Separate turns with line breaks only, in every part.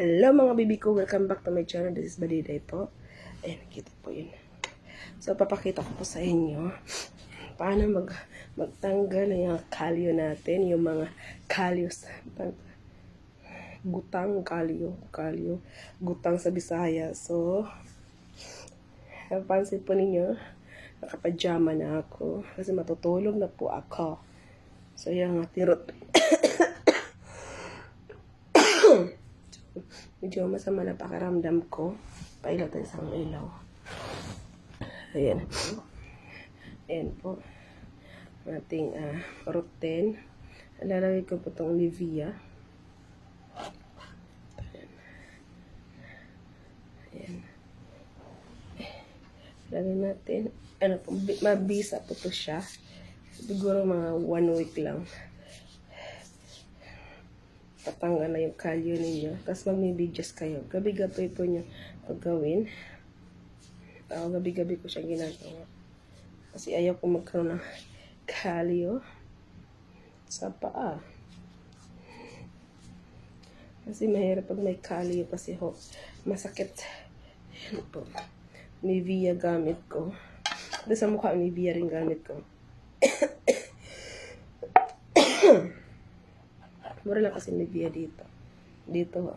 Hello mga baby ko, welcome back to my channel. This is Badiday po. Ayan, nakita po yun. So, papakita ko po sa inyo paano magtanggal yung kalyo natin, yung mga kalyos. Kalyo, gutang sa Bisaya. So, napansin po ninyo, nakapajama na ako kasi matutulog na po ako. So, yung tirot. Medyo masama na pakiramdam ko. Pailaw tayo sa ilaw. Ayan. Ayan po. Ating routine. Lalagay ko po itong Nivea. Ayan. Lagay natin. Ano po, mabisa po ito siya. Siguro mga 1 week lang. Tatanggal na yung kalyo ninyo. Tapos magme-videos kayo. Gabi-gabi po nyo paggawin. Gabi-gabi ko siya ginagawa. Kasi ayaw ko magkaroon ng kalyo sa paa. Kasi mahirap pag may kalyo kasi masakit. Yan po. Nivea gamit ko. Doon sa mukha, Nivea rin gamit ko. Mura lang kasi Nivea dito. Dito.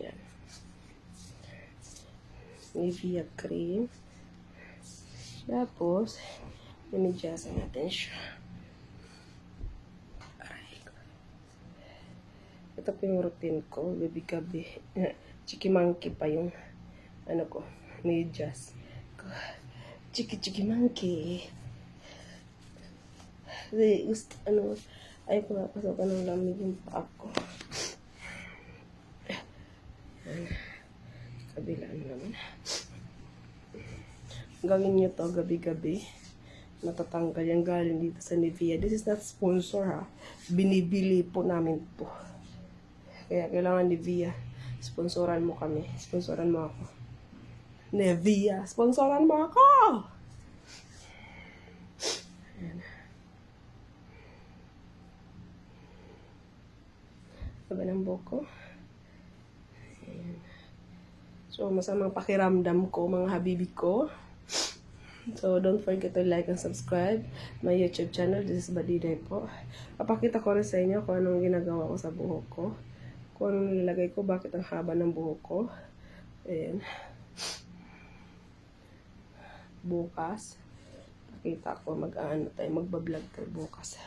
Yan. Nivea cream. Tapos, namidyasan natin siya. Ito po yung routine ko. Gabi-gabi. Chiki monkey pa yung ano ko. Medyas. Chiki monkey. Kasi ay ko napasokan ng lamig yung paa ko. Kabilaan naman. Gawin nyo to gabi-gabi. Natatanggal yung galing dito sa Nivea. This is not sponsor ha. Binibili po namin po. Kaya kailangan Nivea. Sponsoran mo kami. Sponsoran mo ako. Nivea. Sponsoran mo ako! Ayan. Diba ng buko? Ayan. So, masamang pakiramdam ko, mga habibi ko. So, don't forget to like and subscribe my YouTube channel. This is Badiday po. Papakita ko rin sa inyo kung anong ginagawa ko sa buhok ko. Kung anong nilalagay ko, bakit ang haba ng buhok ko. Ayan. Bukas, pakita ko magbablog tayo bukas.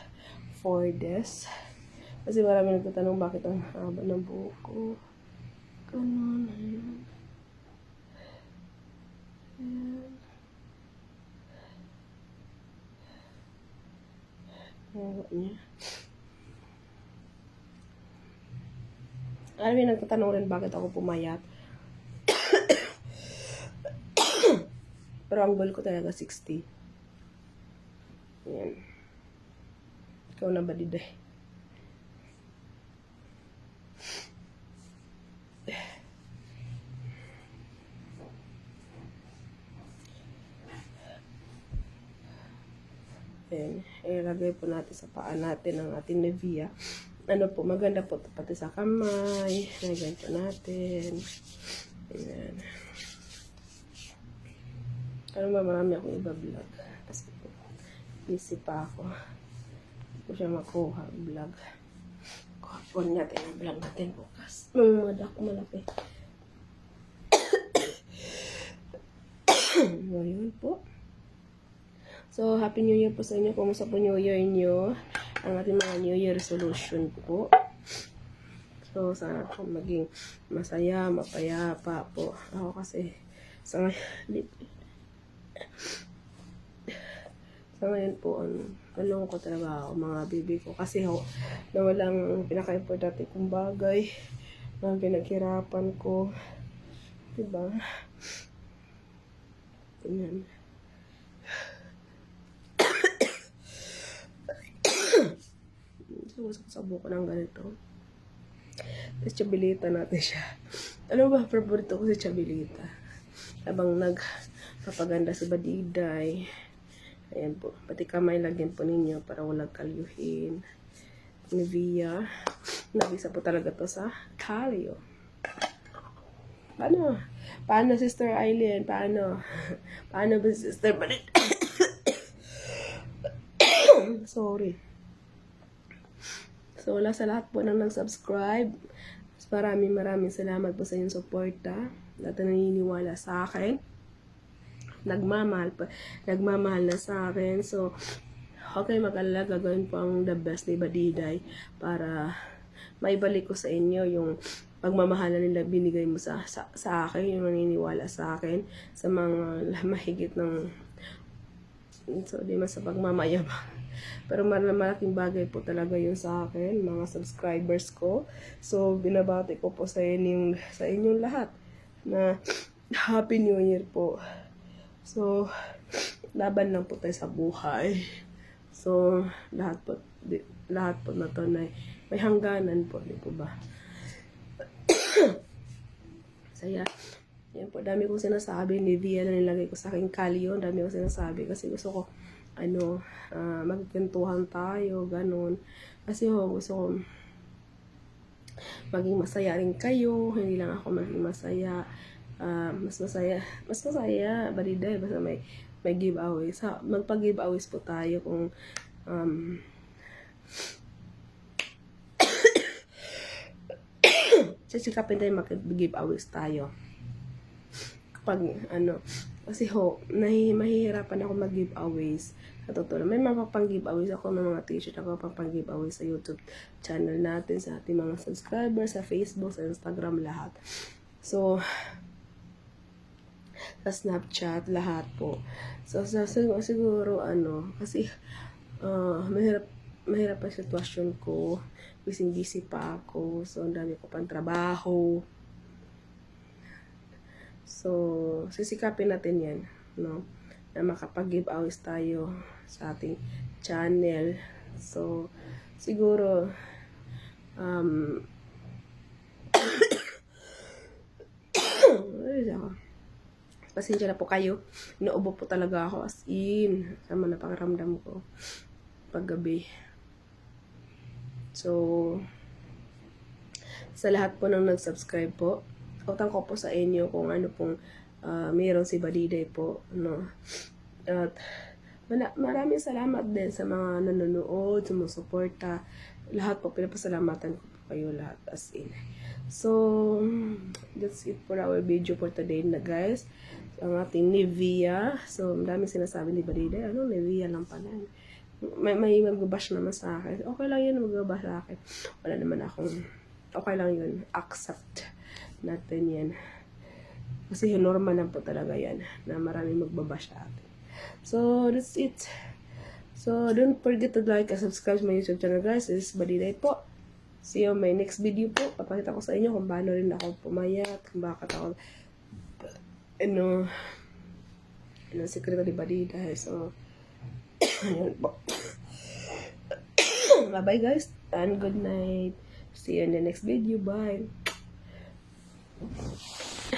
4 days. Kasi marami nagtatanong bakit ang haba ng buhok ko. Ganun. Ayan. Ayan. Haba niya. Marami nagtatanong rin bakit ako pumayat. Pero ang goal ko talaga 60. Ayan. Ikaw na ba, Diday? Ayan. Ilagay po natin sa paa natin ang ating Nivea. Ano po, maganda po pati sa kamay. Ilagay po natin. Ayan. Ano ba, marami akong iba-vlog. Kasi busy pa ako. Hindi ko siya makuha vlog. Kuhapon natin ang vlog natin bukas. Mamamad ako malaki. Ngayon po. So, Happy New Year po sa inyo. Kumusta po New Year nyo? Ang ating mga New Year resolution po. So, sana po maging masaya, mapayapa po. Ako kasi sa ngayon po, nalungkot talaga ako mga bibi ko. Kasi nawalang pinaka-importante kong bagay na pinaghirapan ko. Diba? Ayan. Sa buko ng ganito. Tapos chabilita natin siya. Ano ba favorito ko si chabilita? Habang nagpapaganda si Badiday. Ayan po. Pati kamay lagyan po ninyo para walang kalyuhin. Nivea. Nabisa po talaga to sa Calio. Paano? Paano, Sister Aileen? Paano? Paano ba, Sister Marit? Sorry. So, wala sa lahat po nang nag-subscribe. Maraming salamat po sa inyong suporta. Lahat na naniniwala sa akin. Nagmamahal na sa akin. So, okay, mag-alala, gagawin po ang the best ni Badiday para maibalik ko sa inyo yung pagmamahala nila binigay mo sa akin, yung naniniwala sa akin, sa mga mahigit ng, so di man sa pagmamayabang. Pero malaking bagay po talaga yun sa akin, mga subscribers ko. So, binabati ko po sa inyong lahat na Happy New Year po. So, laban lang po tayo sa buhay. So, lahat po na to na may hangganan po, di po ba? Saya. Yan po, dami kong sinasabi, Nivea na nilagay ko sa aking Calio. Dami kong sinasabi kasi gusto ko, magkwentuhan tayo, ganun. Kasi gusto ko maging masaya rin kayo, hindi lang ako maging masaya. Mas masaya, Badiday, basta may giveaways. Magpag-giveaways po tayo kung sisikapin tayo mag-giveaways tayo. Kapag kasi mahihirapan ako mag-giveaways. Sa totoo, may mapapang-giveaways ako ng mga t-shirt, ako pang-giveaways sa YouTube channel natin, sa ating mga subscribers, sa Facebook, sa Instagram, lahat. So, sa Snapchat, lahat po. So, siguro, kasi, mahirap ang sitwasyon ko. Busy pa ako. So, ang dami ko pang trabaho. So, sisikapin natin yan, no? Na makapag-giveaways tayo sa ating channel. So, siguro, pasensya na po kayo. Inuubo po talaga ako as in. Sama na pakiramdam ko paggabi. So, sa lahat po nang nag-subscribe po, utang ko po sa inyo kung ano pong mayroon si Badiday po, no? At maraming salamat din sa mga nanonood, sumusuporta. Lahat po, pinapasalamatan ko po kayo lahat as in. So, that's it for our video for today na guys. Ang ating Nivea. So, daming sinasabi ni Badiday. Nivea lang pala. May mag-bash naman sa akin. Okay lang yun, mag-bash sa akin. Wala naman akong, okay lang yun. Accept natin yan. Kasi normal lang po talaga yan na maraming magbabash sa atin. So, that's it. So, don't forget to like and subscribe to my YouTube channel guys. This is Badiday po. See you on my next video po. Papakita ko sa inyo kung paano rin ako pumayat, kung bakit ako secret ni Badiday. So, ayun po. Bye-bye guys, and good night. See you in the next video. Bye.